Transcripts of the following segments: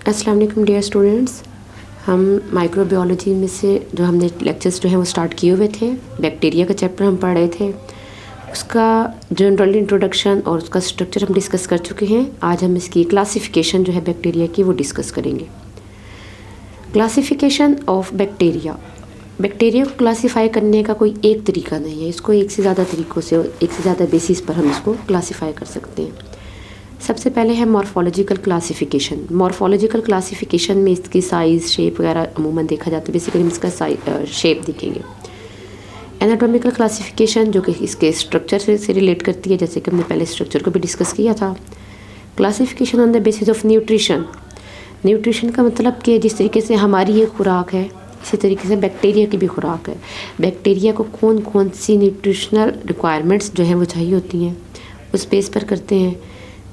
अस्सलाम वालेकुम dear students. हम माइक्रोबायोलॉजी में से जो हमने लेक्चर्स जो हैं वो स्टार्ट किए हुए थे। बैक्टीरिया का चैप्टर हम पढ़ रहे थे, उसका जनरल इंट्रोडक्शन और उसका स्ट्रक्चर हम डिस्कस कर चुके हैं। आज हम इसकी क्लासिफिकेशन जो है बैक्टीरिया की वो डिस्कस करेंगे। Classification of bacteria. बैक्टीरिया को क्लासीफाई करने का कोई एक तरीका नहीं है, इसको एक से ज़्यादा तरीक़ों से, एक से ज़्यादा बेसिस पर हम इसको क्लासीफाई कर सकते हैं। सबसे पहले है मॉर्फोलॉजिकल क्लासिफिकेशन। मॉर्फोलॉजिकल क्लासिफिकेशन में इसकी साइज़, शेप वगैरह अमूमन देखा जाता है। बेसिकली हम इसका शेप देखेंगे। एनाटॉमिकल क्लासिफिकेशन जो कि इसके स्ट्रक्चर से रिलेट करती है, जैसे कि हमने पहले स्ट्रक्चर को भी डिस्कस किया था। Classification on the basis of nutrition. Nutrition का मतलब कि जिस तरीके से हमारी ये खुराक है, इसी तरीके से बैक्टीरिया की भी खुराक है। बैक्टीरिया को कौन कौन सी न्यूट्रिशनल रिक्वायरमेंट्स जो हैं वो चाहिए होती हैं, उस बेस पर करते हैं।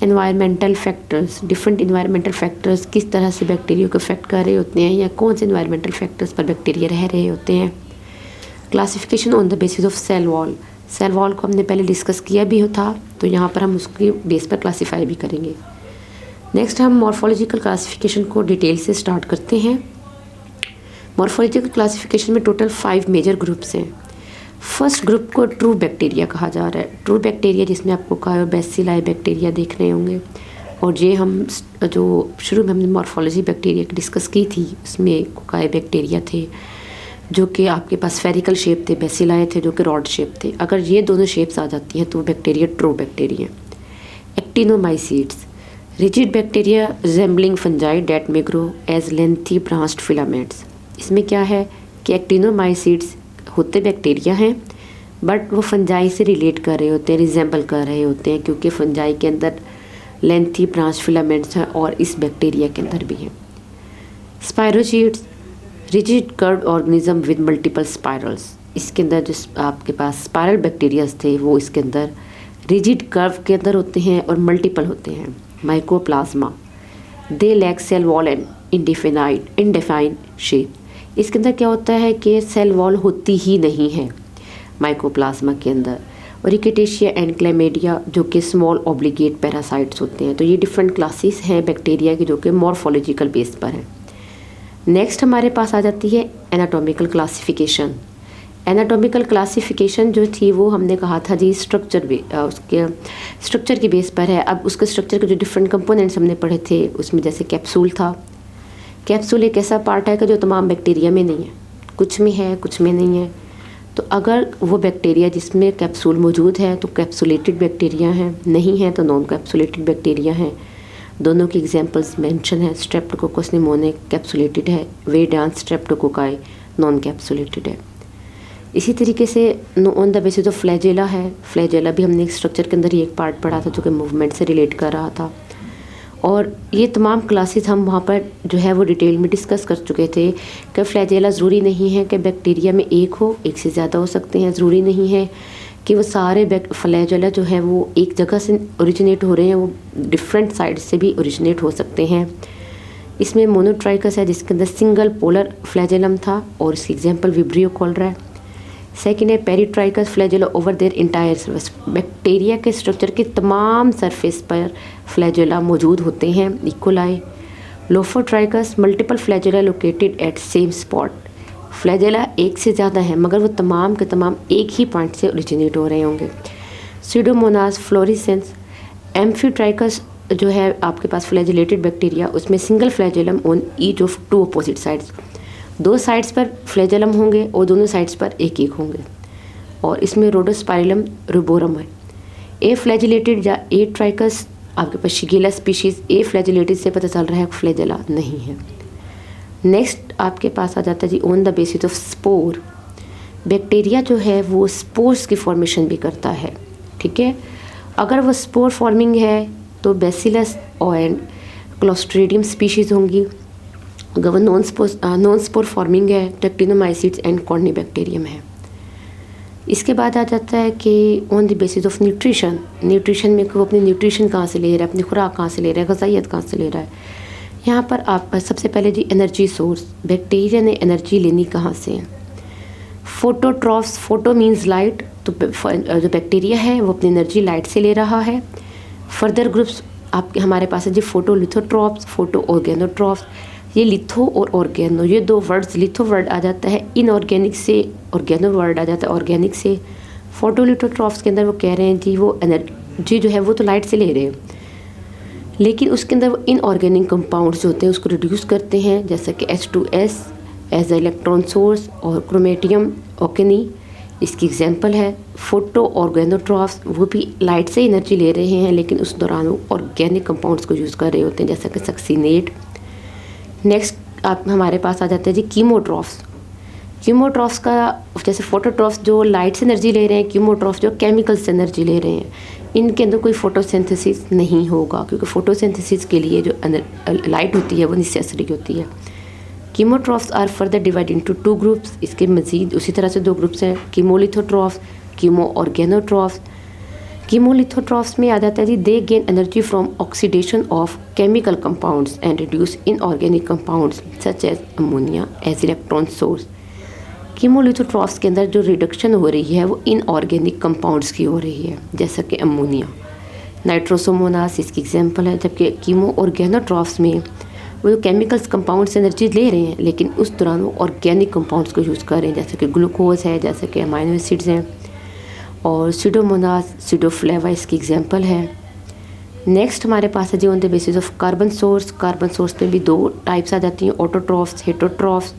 Environmental factors, different environmental factors किस तरह से बैक्टीरिया को अफेक्ट कर रहे होते हैं या कौन से इन्वायरमेंटल फैक्टर्स पर बैक्टीरिया रह रहे होते हैं। Classification on the basis of cell wall. Cell wall को हमने पहले डिस्कस किया भी था, तो यहाँ पर हम उसकी बेस पर क्लासीफाई भी करेंगे। नेक्स्ट हम मॉर्फोलॉजिकल क्लासिफिकेशन को डिटेल से स्टार्ट करते हैं। मॉर्फोलॉजिकल क्लासिफिकेशन में टोटल 5 मेजर ग्रुप्स हैं। फर्स्ट ग्रुप को ट्रू बैक्टीरिया कहा जा रहा है। ट्रू बैक्टीरिया जिसमें आपको कायोबैसिलाई बैक्टीरिया देख रहे होंगे, और ये हम जो शुरू में हमने मॉर्फोलॉजी बैक्टीरिया की डिस्कस की थी, उसमें कोकाई बैक्टीरिया थे जो कि आपके पास स्फेरिकल शेप थे, बेसिलाई थे जो कि रॉड शेप थे। अगर ये दोनों शेप्स आ जाती हैं तो वो bacteria true bacteria. Actinomycetes, rigid bacteria resembling fungi that में grow as lengthy branched filaments. इसमें क्या है कि एक्टिनोमाइसीट्स होते बैक्टीरिया हैं, बट वो फंजाई से रिलेट कर रहे होते हैं, रिजेंबल कर रहे होते हैं, क्योंकि फंजाई के अंदर लेंथी ब्रांच फिलामेंट्स हैं और इस बैक्टीरिया के अंदर भी हैं। Spirochaetes, rigid curved organism with multiple spirals. इसके अंदर जो आपके पास स्पायरल बैक्टीरियाज थे वो इसके अंदर रिजिड कर्व के अंदर होते हैं और मल्टीपल होते हैं। Mycoplasma, they lack cell wall and undefined shape. इसके अंदर क्या होता है कि सेल वॉल होती ही नहीं है माइकोप्लाज्मा के अंदर। और रिकेटेशिया एंड क्लैमिडिया जो कि स्मॉल ऑब्लिगेट पैरासाइट्स होते हैं। तो ये डिफरेंट क्लासेस हैं बैक्टीरिया की जो कि मॉर्फोलॉजिकल बेस पर हैं। नेक्स्ट हमारे पास आ जाती है एनाटॉमिकल क्लासिफिकेशन। एनाटॉमिकल क्लासिफिकेशन जो थी वो हमने कहा था जी उसके स्ट्रक्चर के बेस पर है। अब उसके स्ट्रक्चर के जो डिफरेंट कंपोनेंट्स हमने पढ़े थे, उसमें जैसे कैप्सूल था। कैप्सूल एक ऐसा पार्ट है कि जो तमाम बैक्टीरिया में नहीं है, कुछ में है कुछ में नहीं है। तो अगर वो बैक्टीरिया जिसमें कैप्सूल मौजूद है तो कैप्सुलेटेड बैक्टीरिया हैं, नहीं है तो नॉन कैप्सुलेटेड बैक्टीरिया हैं। दोनों की एग्जांपल्स मेंशन है। स्ट्रेप्टोकोकस निमोनिक कैप्सुलेटेड है, वेडांस स्ट्रेप्टोकोकाई नॉन कैप्सुलेटेड है। इसी तरीके से on the basis of flagella है। फ्लैजेला भी हमने स्ट्रक्चर के अंदर ही एक पार्ट पढ़ा था जो कि मूवमेंट से रिलेट कर रहा था। और ये तमाम क्लासेस हम वहाँ पर जो है वो डिटेल में डिस्कस कर चुके थे कि फ्लैजेला ज़रूरी नहीं है कि बैक्टीरिया में एक हो, एक से ज़्यादा हो सकते हैं। ज़रूरी नहीं है कि वो सारे फ्लैजेला जो है वो एक जगह से ओरिजिनेट हो रहे हैं, वो डिफरेंट साइड से भी ओरिजिनेट हो सकते हैं। इसमें मोनोट्राइकस है जिसके अंदर सिंगल पोलर फ्लैजेलम था और इसकी एग्जाम्पल विब्रियो कोलेरा है। सेकेंड है peritrichous flagella over their entire surface. Bacteria के स्ट्रक्चर के तमाम सरफेस पर फ्लैजेला मौजूद होते हैं। E coli. Lophotrichous multiple flagella located at same spot. Flagella एक से ज़्यादा है मगर वो तमाम के तमाम एक ही पॉइंट से ओरिजिनेट हो रहे होंगे। Pseudomonas florescence. एम्फीट्राइकस जो है आपके पास फ्लैजेलेटेड बैक्टीरिया, उसमें single flagellum on each of 2 opposite sides. 2 sides पर फ्लैजेलम होंगे और दोनों साइड्स पर एक एक होंगे। और इसमें रोडोस्पाइरलम रुबोरम है। ए फ्लैजिलेटेड या ए ट्राइकस आपके पास शिगेला स्पीशीज़। ए फ्लैजिलेटेड से पता चल रहा है फ्लैजेला नहीं है। नेक्स्ट आपके पास आ जाता है जी on the basis of spore. Bacteria जो है वो स्पोर्स की फॉर्मेशन भी करता है, ठीक है। अगर वो स्पोर फॉर्मिंग है तो बेसिलस और क्लोस्ट्रीडियम स्पीशीज़ होंगी। अगर वो नॉन स्पोर फॉर्मिंग है तो एक्टिनोमाइसीट्स एंड कॉर्निबैक्टीरियम है। इसके बाद आ जाता है कि on the basis of nutrition. Nutrition में वो अपनी न्यूट्रिशन कहाँ से ले रहा है, अपनी खुराक कहाँ से ले रहा है, ग़िज़ाइयत कहाँ से ले रहा है। यहाँ पर आप सबसे पहले जी एनर्जी सोर्स, बैक्टीरिया ने एनर्जी लेनी कहाँ से है। फोटोट्रॉफ्स, फोटो मीन्स लाइट, तो जो बैक्टीरिया है वो अपनी एनर्जी लाइट से ले रहा है। फर्दर ग्रुप्स आपके हमारे पास है जी फोटोलिथोट्रॉप्स, फोटो ऑर्गेनोट्रॉप्स। ये लिथो और ऑर्गेनो, ये दो वर्ड्स, लिथो वर्ड आ जाता है इनऑर्गेनिक से, ऑर्गेनो वर्ड आ जाता है ऑर्गेनिक से। फोटोलिथोट्रॉप्स के अंदर वो कह रहे हैं जी वो एनर्जी जो है वो तो लाइट से ले रहे हैं, लेकिन उसके अंदर वो इनऑर्गेनिक कंपाउंड्स जो होते हैं उसको रिड्यूस करते हैं, जैसा कि H2S as a electron source और क्रोमेटियम ओकेनी इसकी एग्जांपल है। फोटो ऑर्गेनोट्रॉप्स वो भी लाइट से एनर्जी ले रहे हैं, लेकिन उस दौरान वो ऑर्गेनिक कंपाउंड्स को यूज़ कर रहे होते हैं, जैसा कि सक्सीनेट। नेक्स्ट आप हमारे पास आ जाते हैं जी कीमोट्रॉफ्स। कीमोट्रॉफ्स का जैसे फोटोट्रॉफ्स जो लाइट से एनर्जी ले रहे हैं, कीमोट्रॉफ्स जो केमिकल से एनर्जी ले रहे हैं, इनके अंदर कोई फोटोसिंथेसिस नहीं होगा, क्योंकि फोटोसिंथेसिस के लिए जो लाइट होती है वो नेसेसरी होती है। Chemotrophs are further divide into 2 groups. इसके मज़ीद उसी तरह से 2 ग्रुप्स हैं, कीमोलिथोट्रॉफ्स, कीमो ऑर्गेनोट्रॉफ्स। कीमोलिथोट्रॉफ्स में आ जाता है जी they gain energy from oxidation of chemical compounds and reduce inorganic compounds such as ammonia as electron source. Chemolithotrophs के अंदर जो रिडक्शन हो रही है वो इनऑर्गेनिक कंपाउंड्स की हो रही है, जैसा कि अमोनिया, नाइट्रोसोमोनास इसकी एग्जांपल है। जबकि कीमो ऑर्गेनोट्रॉफ्स में वो जो केमिकल्स कंपाउंड से एनर्जी ले रहे हैं, लेकिन उस दौरान वो ऑर्गेनिक कंपाउंड्स को यूज़ कर रहे हैं, जैसे कि ग्लूकोज है, जैसे कि अमाइनो एसिड्स हैं, और सीडोमोनास, सीडोफ्लेवा इसकी एग्जांपल है। नेक्स्ट हमारे पास है जी on the basis of carbon source. Carbon source में भी 2 टाइप्स आ जाती हैं, ऑटोट्रॉफ्स, हेटरोट्रॉफ्स।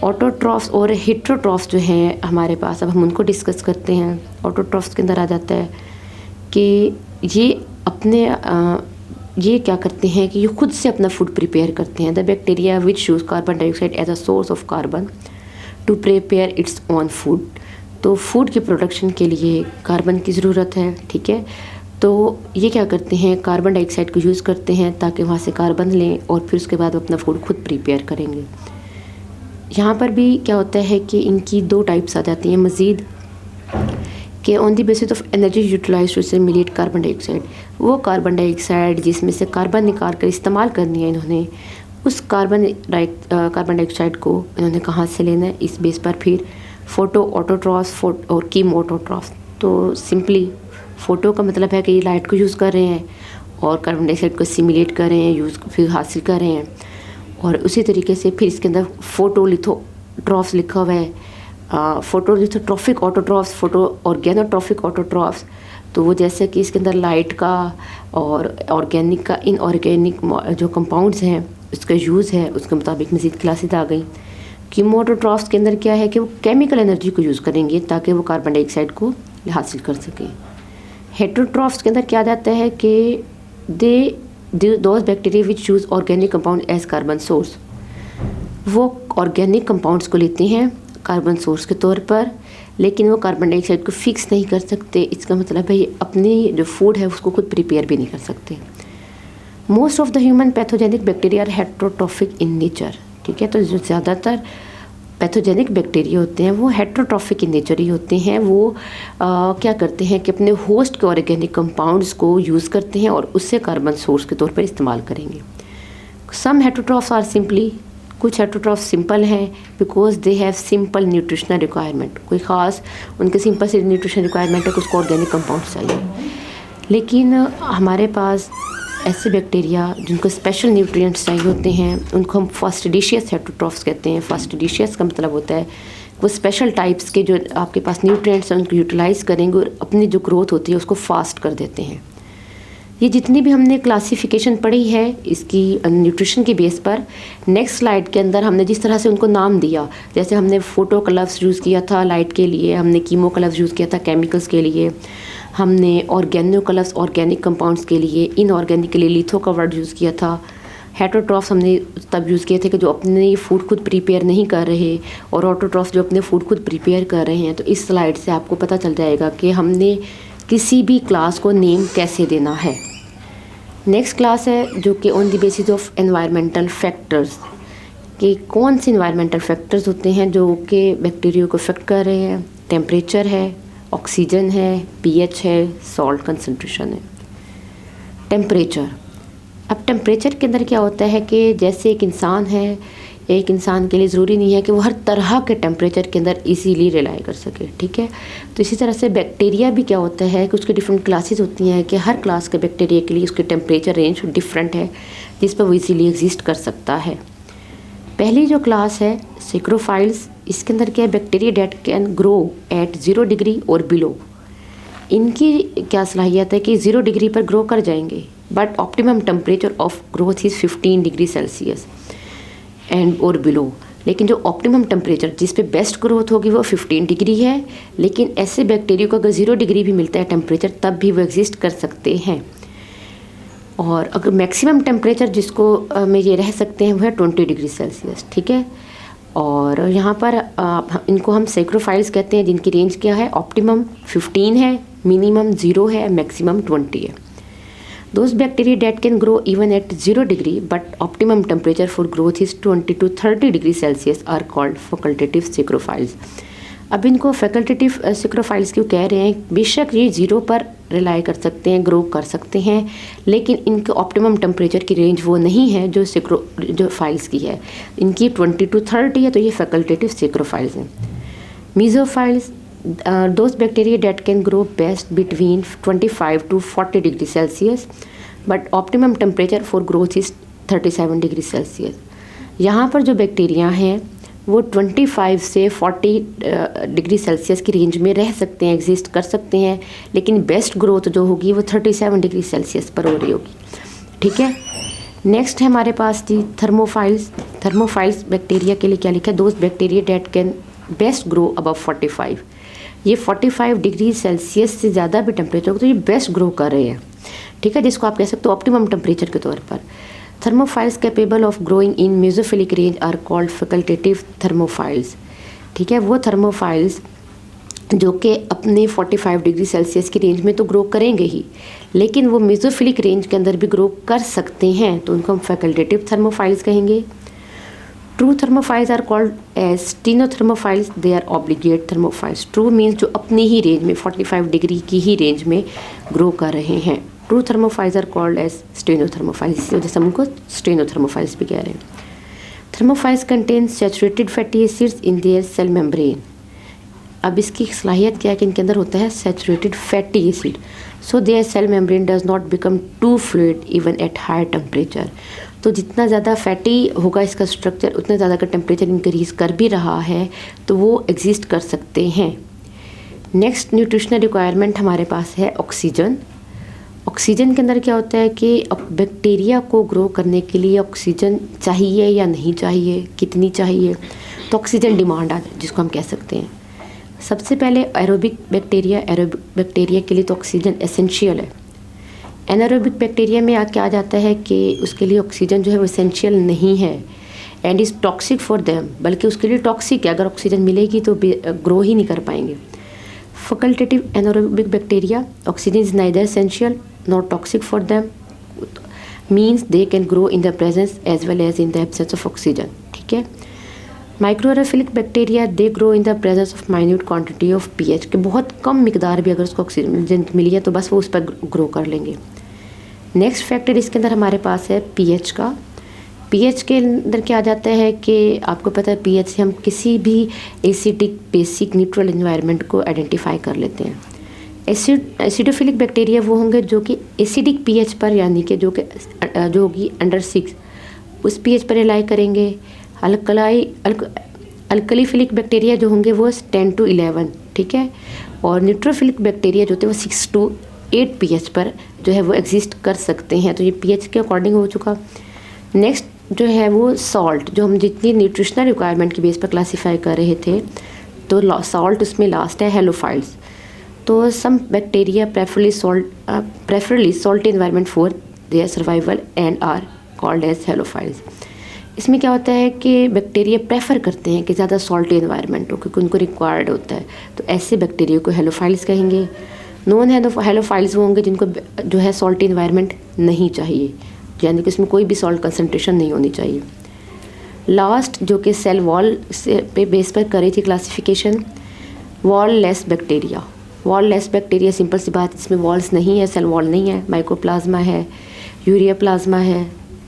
ऑटोट्रॉफ्स और हेटरोट्रॉफ्स जो हैं हमारे पास, अब हम उनको डिस्कस करते हैं। ऑटोट्रॉफ्स के अंदर आ जाता है कि ये क्या करते हैं कि ये खुद से अपना फूड प्रिपेयर करते हैं। The bacteria which use carbon dioxide as a source of carbon to prepare its own food. तो फूड के प्रोडक्शन के लिए कार्बन की ज़रूरत है, ठीक है। तो ये क्या करते हैं, कार्बन डाइऑक्साइड को यूज़ करते हैं ताकि वहाँ से कार्बन लें और फिर उसके बाद अपना फूड खुद प्रिपेयर करेंगे। यहाँ पर भी क्या होता है कि इनकी 2 टाइप्स आ जाती हैं मज़ीद, कि on the basis of energy utilize to simulate carbon dioxide. वो कार्बन डाइऑक्साइड जिसमें से कार्बन निकाल कर इस्तेमाल करनी है इन्होंने, उस कार्बन डाइऑक्साइड को इन्होंने कहाँ से लेना है, इस बेस पर फिर फोटो ऑटोट्रॉफ्स और कीमो ऑटोट्रॉफ्स। तो सिंपली फ़ोटो का मतलब है कि ये लाइट को यूज़ कर रहे हैं और कार्बन डाइऑक्साइड को सिमुलेट कर रहे हैं, यूज़ फिर हासिल कर रहे हैं। और उसी तरीके से फिर इसके अंदर फोटोलिथोट्रॉफ्स लिखा हुआ है, फोटोलिथोट्रॉफिक ऑटोट्रॉफ्स, फोटो ऑर्गेनोट्रॉफिक ऑटोट्रॉफ्स। तो वो जैसे कि इसके अंदर लाइट का और ऑर्गेनिक का इनऑर्गेनिक जो कंपाउंड्स हैं उसका यूज़ है, उसके मुताबिक मज़ीद क्लासेस आ गई। कीमो ऑटोट्रॉफ्स के अंदर क्या है कि वो केमिकल एनर्जी को यूज़ करेंगे ताकि वो कार्बन डाइऑक्साइड को हासिल कर सकें। हेटरोट्रॉफ्स के अंदर क्या जाता है कि those bacteria which use organic compound as carbon source. वो ऑर्गेनिक कंपाउंड्स को लेते हैं कार्बन सोर्स के तौर पर, लेकिन वो कार्बन डाइऑक्साइड को फिक्स नहीं कर सकते। इसका मतलब है ये अपनी जो फूड है उसको खुद प्रिपेयर भी नहीं कर सकते। Most of the human pathogenic bacteria are heterotrophic in nature, ठीक है। तो जो ज़्यादातर पैथोजेनिक बैक्टीरिया होते हैं वो हेटरोट्रॉफिक इन नेचर ही होते हैं। वो क्या करते हैं कि अपने होस्ट के ऑर्गेनिक कंपाउंड्स को यूज़ करते हैं और उससे कार्बन सोर्स के तौर पर इस्तेमाल करेंगे। सम हेटरोट्रॉफ्स आर सिंपली, कुछ हेटरोट्रॉफ्स सिंपल हैं because they have simple nutritional requirement. कोई ख़ास उनके सिंपल से न्यूट्रिशन रिक्वायरमेंट है, कुछ ऑर्गेनिक कंपाउंड चाहिए। लेकिन हमारे पास ऐसे बैक्टीरिया जिनको स्पेशल न्यूट्रिएंट्स चाहिए होते हैं उनको हम फास्टिडिशियस हेटरोट्रॉफ्स कहते हैं। फास्टिडिशियस का मतलब होता है वो स्पेशल टाइप्स के जो आपके पास न्यूट्रिएंट्स हैं उनको यूटिलाइज़ करेंगे और अपनी जो ग्रोथ होती है उसको फास्ट कर देते हैं। ये जितनी भी हमने क्लासिफिकेशन पढ़ी है इसकी न्यूट्रिशन के बेस पर, नेक्स्ट स्लाइड के अंदर हमने जिस तरह से उनको नाम दिया, जैसे हमने फोटो का लफ्ज़ यूज़ किया था लाइट के लिए, हमने कीमो का लफ्ज़ यूज़ किया था केमिकल्स के लिए, हमने ऑर्गेनो का लफ्ज़ ऑर्गेनिक कंपाउंड्स के लिए, इनऑर्गेनिक के लिए लिथो का वर्ड यूज़ किया था। हेटरोट्रॉफ्स हमने तब यूज़ किए थे कि जो अपने फूड खुद प्रिपेयर नहीं कर रहे, और ऑटोट्रॉफ्स जो अपने फूड खुद प्रिपेयर कर रहे हैं। तो इस स्लाइड से आपको पता चल जाएगा कि हमने किसी भी क्लास को नेम कैसे देना है। नेक्स्ट क्लास है जो कि on the basis of environmental factors, कि कौन से एनवायरमेंटल फैक्टर्स होते हैं जो कि बैक्टीरिया को अफेक्ट कर रहे हैं। टेम्परेचर है, ऑक्सीजन है, पीएच है, सॉल्ट कंसंट्रेशन है। टेम्परेचर, अब टेम्परेचर के अंदर क्या होता है कि जैसे एक इंसान है, एक इंसान के लिए ज़रूरी नहीं है कि वो हर तरह के टेम्परेचर के अंदर इजीली रिलाई कर सके, ठीक है। तो इसी तरह से बैक्टीरिया भी क्या होता है कि उसकी डिफरेंट क्लासेस होती हैं कि हर क्लास के बैक्टीरिया के लिए उसकी टेम्परेचर रेंज डिफरेंट है जिस पर वो इजीली एग्जिस्ट कर सकता है। पहली जो क्लास है सैक्रोफाइल्स, इसके अंदर क्या है, bacteria date can grow at 0 degree और बिलो। इनकी क्या सलाहियत है कि 0 डिग्री पर ग्रो कर जाएंगे, but optimum temperature of growth is 15 degree Celsius and और बिलो। लेकिन जो ऑप्टिमम टेम्परेचर जिस पे बेस्ट ग्रोथ होगी वो 15 डिग्री है, लेकिन ऐसे बैक्टीरिया को अगर 0 डिग्री भी मिलता है टेम्परेचर तब भी वो एग्जिस्ट कर सकते हैं। और अगर मैक्सिमम टेम्परेचर जिसको में ये रह सकते हैं वो है 20 डिग्री सेल्सियस, ठीक है। और यहाँ पर इनको हम सैक्रोफाइल्स कहते हैं जिनकी रेंज क्या है, ऑप्टिमम 15 है, मिनिमम 0 है, मैक्सिमम 20 है। Those bacteria that can grow even at 0 degree but optimum temperature for growth is 20 to 30 degree Celsius are called facultative सैक्रोफाइल्स। अब इनको फैकल्टेटिव सैक्रोफाइल्स क्यों कह रहे हैं, बेशक ये 0 पर रिलाई कर सकते हैं, ग्रो कर सकते हैं, लेकिन इनके ऑप्टिमम टेम्परेचर की रेंज वो नहीं है जो फाइल्स की है। इनकी 20 to 30 है, तो ये फैकल्टेटिव सैक्रोफाइल्स हैं। मीजोफाइल्स, those bacteria that can grow best between 25 to 40 degree Celsius but optimum temperature for growth is 37 degree Celsius. यहाँ पर जो बैक्टीरिया हैं वो 25 से 40 डिग्री सेल्सियस की रेंज में रह सकते हैं, एग्जिस्ट कर सकते हैं, लेकिन बेस्ट ग्रोथ जो होगी वो 37 डिग्री सेल्सियस पर हो रही होगी, ठीक है। नेक्स्ट है हमारे पास जी थर्मोफाइल्स। थर्मोफाइल्स बैक्टीरिया के लिए क्या लिखा है, those bacteria date can best grow above 45। ये 45 डिग्री सेल्सियस से ज़्यादा भी टेम्परेचर हो तो ये बेस्ट ग्रो कर रहे हैं, ठीक है, जिसको आप कह सकते हो ऑप्टिमम टेम्परेचर के तौर पर। Thermophiles capable of growing in mesophilic range are called facultative thermophiles, ठीक है। वो थर्मोफाइल्स जो कि अपने 45 डिग्री सेल्सियस की रेंज में तो ग्रो करेंगे ही, लेकिन वो मेसोफिलिक रेंज के अंदर भी ग्रो कर सकते हैं, तो उनको हम फैकल्टेटिव थर्मोफाइल्स कहेंगे। True thermophiles are called as stenothermophiles, they are obligate thermophiles. True means जो अपनी ही रेंज में 45 डिग्री की ही रेंज में ग्रो कर रहे हैं। True thermophiles are called as stenothermophiles, इसी वजह से हम उनको स्टेनोथर्मोफाइल्स भी कह रहे हैं। Thermophiles contain saturated fatty acids in their cell membrane. अब इसकी सलाहियत क्या है कि इनके अंदर होता है saturated fatty acid, so their cell membrane does not become too fluid even at high temperature. तो जितना ज़्यादा फैटी होगा इसका स्ट्रक्चर, उतना ज़्यादा का टेम्परेचर इंक्रीज कर भी रहा है तो वो एग्जिस्ट कर सकते हैं। नेक्स्ट न्यूट्रिशनल रिक्वायरमेंट हमारे पास है ऑक्सीजन। ऑक्सीजन के अंदर क्या होता है कि बैक्टीरिया को ग्रो करने के लिए ऑक्सीजन चाहिए या नहीं चाहिए, कितनी चाहिए, तो ऑक्सीजन डिमांड जिसको हम कह सकते हैं। सबसे पहले एरोबिक बैक्टीरिया के लिए तो ऑक्सीजन एसेंशियल है। एनारोबिक बैक्टीरिया में क्या आ जाता है कि उसके लिए ऑक्सीजन जो है वो एसेंशियल नहीं है and is toxic for them, बल्कि उसके लिए टॉक्सिक है, अगर ऑक्सीजन मिलेगी तो ग्रो ही नहीं कर पाएंगे। Facultative anaerobic bacteria, oxygen is neither essential not toxic for them, means they can grow in the presence as well as in the absence of oxygen, ठीक है। Microaerophilic bacteria they grow in the presence of minute quantity of pH, के बहुत कम मिकदार भी अगर उसको oxygen मिली है तो बस वो उस पर ग्रो कर लेंगे। नेक्स्ट फैक्टर इसके अंदर हमारे पास है पीएच का। पीएच के अंदर क्या आ जाता है कि आपको पता है पीएच से हम किसी भी एसिडिक बेसिक न्यूट्रल एनवायरनमेंट को आइडेंटिफाई कर लेते हैं। एसिडोफिलिक बैक्टीरिया वो होंगे जो कि एसिडिक पीएच पर, यानी कि जो होगी अंडर 6 उस पीएच पर रिलाई करेंगे। अल्कलीफिलिक बैक्टीरिया जो होंगे वो 10 to 11, ठीक है। और न्यूट्रोफिलिक बैक्टीरिया जो होते हैं वो 6 to 8 पीएच पर जो है वो एग्जिस्ट कर सकते हैं, तो ये पीएच के अकॉर्डिंग हो चुका। नेक्स्ट जो है वो सॉल्ट, जो हम जितनी न्यूट्रिशनल रिक्वायरमेंट की बेस पर क्लासीफाई कर रहे थे, तो सॉल्ट उसमें लास्ट है हेलोफाइल्स। तो some bacteria preferably salt environment for their survival and are called as halophiles. इसमें क्या होता है कि बैक्टीरिया प्रेफर करते हैं कि ज़्यादा सॉल्टी एनवायरनमेंट हो क्योंकि उनको रिक्वायर्ड होता है, तो ऐसे बैक्टीरिया को हेलोफाइल्स कहेंगे। नॉन हेलोफाइल्स वो होंगे जिनको जो है सॉल्टी एनवायरनमेंट नहीं चाहिए, यानी कि इसमें कोई भी सॉल्ट कंसनट्रेशन नहीं होनी चाहिए। लास्ट जो कि सेल वॉल से पे बेस पर करी थी classification, wall less bacteria. Wall less bacteria simple सी बात, इसमें वॉल्स नहीं है, सेल वॉल नहीं है, माइकोप्लाज्मा है, यूरिया प्लाज्मा है।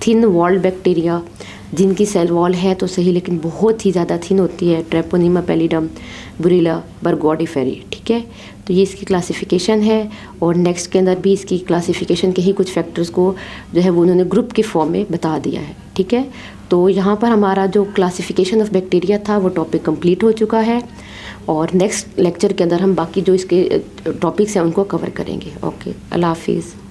थिन वॉल्ड बैक्टीरिया जिनकी सेल वॉल है तो सही, लेकिन बहुत ही ज़्यादा थिन होती है, ट्रेपोनीमा पैलिडम, बुरीला, बर्गोडिफेरी, ठीक है। तो ये इसकी क्लासिफिकेशन है। और नेक्स्ट के अंदर भी इसकी क्लासिफिकेशन के ही कुछ फैक्टर्स को जो है वो उन्होंने ग्रुप के फॉर्म में बता दिया है, ठीक है। तो यहाँ पर हमारा जो क्लासिफिकेशन ऑफ बैक्टीरिया था वो टॉपिक कंप्लीट हो चुका है, और नेक्स्ट लेक्चर के अंदर हम बाकी जो इसके टॉपिक्स हैं उनको कवर करेंगे। ओके, अल्लाह हाफिज़।